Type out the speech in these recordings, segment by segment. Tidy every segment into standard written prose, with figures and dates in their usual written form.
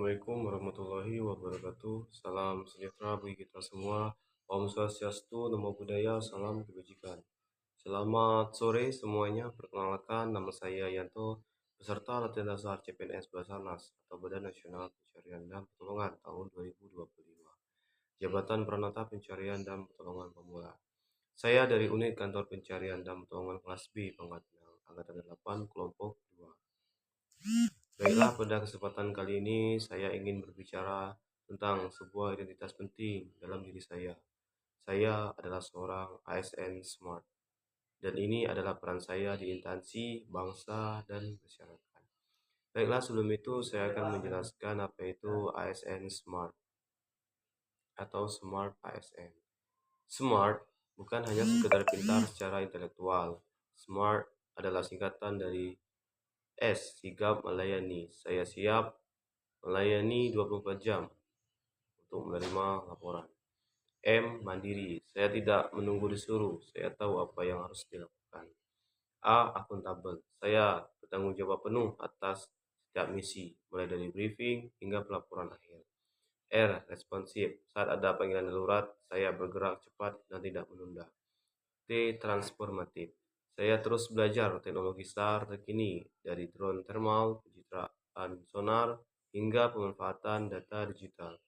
Assalamualaikum warahmatullahi wabarakatuh. Salam sejahtera bagi kita semua. Om Swastiastu, Namo Buddhaya, salam kebajikan. Selamat sore semuanya. Perkenalkan, nama saya Yanto, peserta latihan dasar CPNS Basarnas atau Badan Nasional Pencarian dan Pertolongan tahun 2025. Jabatan Peranata Pencarian dan Pertolongan Pemula. Saya dari Unit Kantor Pencarian dan Pertolongan kelas B Pangkat Pinang, Angkatan 8, kelompok 2. Baiklah, pada kesempatan kali ini saya ingin berbicara tentang sebuah identitas penting dalam diri saya. Saya adalah seorang ASN Smart, dan ini adalah peran saya di instansi, bangsa, dan masyarakat. Baiklah, sebelum itu saya akan menjelaskan apa itu ASN Smart atau Smart ASN. Smart bukan hanya sekedar pintar secara intelektual. Smart adalah singkatan dari S, sigap melayani. Saya siap melayani 24 jam untuk menerima laporan. M, mandiri. Saya tidak menunggu disuruh. Saya tahu apa yang harus dilakukan. A, akuntabel. Saya bertanggung jawab penuh atas setiap misi, mulai dari briefing hingga pelaporan akhir. R, responsif. Saat ada panggilan darurat, saya bergerak cepat dan tidak menunda. T, transformatif. Saya terus belajar teknologi SAR terkini, dari drone thermal, pencitraan sonar, hingga pemanfaatan data digital.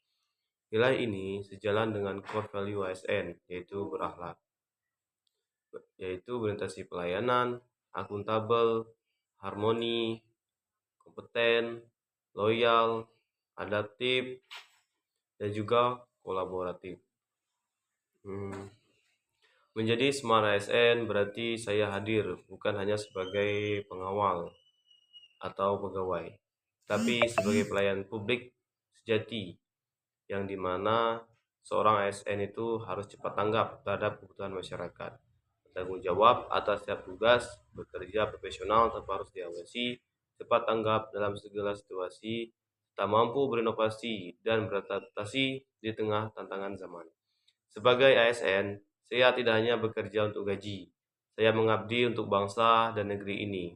Nilai ini sejalan dengan core value ASN, yaitu berakhlak, yaitu berorientasi pelayanan, akuntabel, harmoni, kompeten, loyal, adaptif, dan juga kolaboratif. Menjadi Smart ASN berarti saya hadir bukan hanya sebagai pengawal atau pegawai, tapi sebagai pelayan publik sejati, yang dimana seorang ASN itu harus cepat tanggap terhadap kebutuhan masyarakat, bertanggung jawab atas setiap tugas, bekerja profesional tanpa harus diawasi, cepat tanggap dalam segala situasi, tak mampu berinovasi dan beradaptasi di tengah tantangan zaman. Sebagai ASN, saya tidak hanya bekerja untuk gaji, saya mengabdi untuk bangsa dan negeri ini.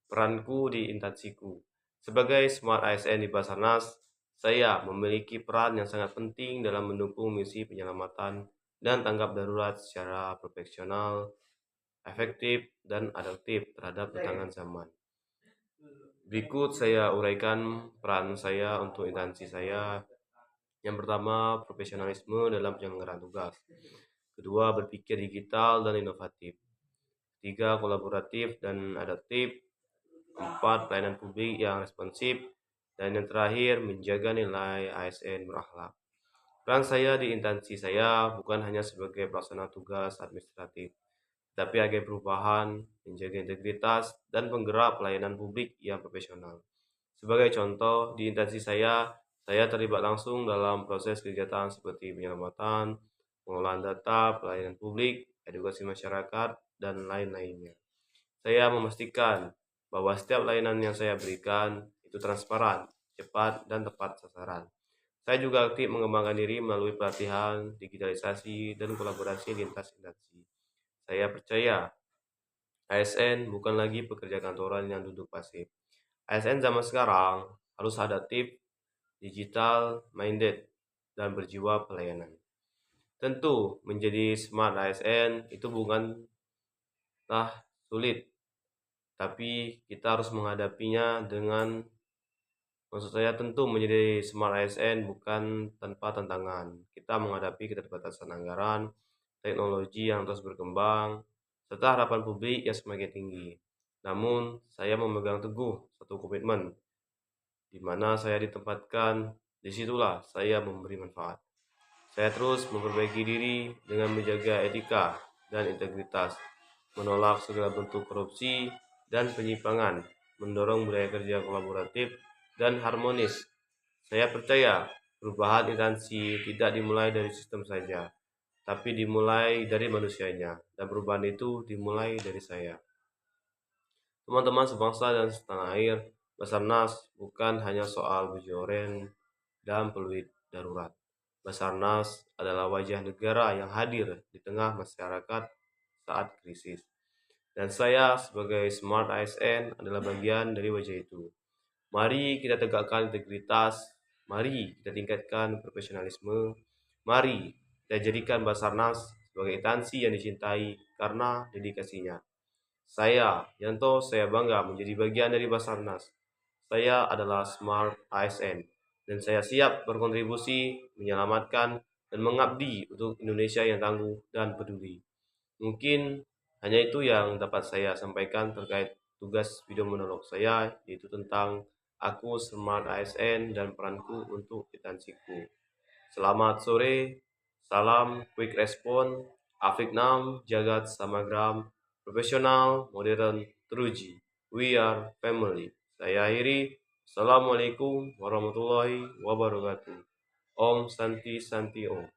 Peranku di instansiku. Sebagai Smart ASN di Basarnas, saya memiliki peran yang sangat penting dalam mendukung misi penyelamatan dan tanggap darurat secara profesional, efektif, dan adaptif terhadap tantangan zaman. Berikut saya uraikan peran saya untuk instansi saya. Yang pertama, profesionalisme dalam penyelenggaraan tugas. Kedua, berpikir digital dan inovatif. Tiga, kolaboratif dan adaptif. Empat, pelayanan publik yang responsif. Dan yang terakhir, menjaga nilai ASN berakhlak. Peran saya di instansi saya bukan hanya sebagai pelaksana tugas administratif, tapi agen perubahan, menjaga integritas, dan penggerak pelayanan publik yang profesional. Sebagai contoh, di instansi saya terlibat langsung dalam proses kegiatan seperti penyelamatan, pengelolaan data, pelayanan publik, edukasi masyarakat, dan lain-lainnya. Saya memastikan bahwa setiap layanan yang saya berikan itu transparan, cepat, dan tepat sasaran. Saya juga aktif mengembangkan diri melalui pelatihan, digitalisasi, dan kolaborasi lintas instansi. Saya percaya ASN bukan lagi pekerja kantoran yang duduk pasif. ASN zaman sekarang harus adaptif, digital minded, dan berjiwa pelayanan. Tentu, menjadi Smart ASN itu bukanlah sulit, tapi kita harus menghadapinya dengan, maksud saya tentu menjadi Smart ASN bukan tanpa tantangan. Kita menghadapi keterbatasan anggaran, teknologi yang terus berkembang, serta harapan publik yang semakin tinggi. Namun, saya memegang teguh satu komitmen, di mana saya ditempatkan, disitulah saya memberi manfaat. Saya terus memperbaiki diri dengan menjaga etika dan integritas, menolak segala bentuk korupsi dan penyimpangan, mendorong budaya kerja kolaboratif dan harmonis. Saya percaya perubahan instansi tidak dimulai dari sistem saja, tapi dimulai dari manusianya, dan perubahan itu dimulai dari saya. Teman-teman sebangsa dan setanah air, Basarnas bukan hanya soal baju oranye dan peluit darurat. Basarnas adalah wajah negara yang hadir di tengah masyarakat saat krisis. Dan saya sebagai Smart ASN adalah bagian dari wajah itu. Mari kita tegakkan integritas, Mari kita tingkatkan profesionalisme. Mari kita jadikan Basarnas sebagai instansi yang dicintai karena dedikasinya. Saya, Yanto, saya bangga menjadi bagian dari Basarnas. Saya adalah Smart ASN dan saya siap berkontribusi menyelamatkan dan mengabdi untuk Indonesia yang tangguh dan peduli. Mungkin hanya itu yang dapat saya sampaikan terkait tugas video monolog saya, yaitu tentang aku Smart ASN dan peranku untuk instansiku. Selamat sore, salam quick respon, Afik Nam, Jagat Samagram, profesional, modern, teruji. We are family. Saya akhiri. Assalamualaikum warahmatullahi wabarakatuh. Om Santi Santi Om.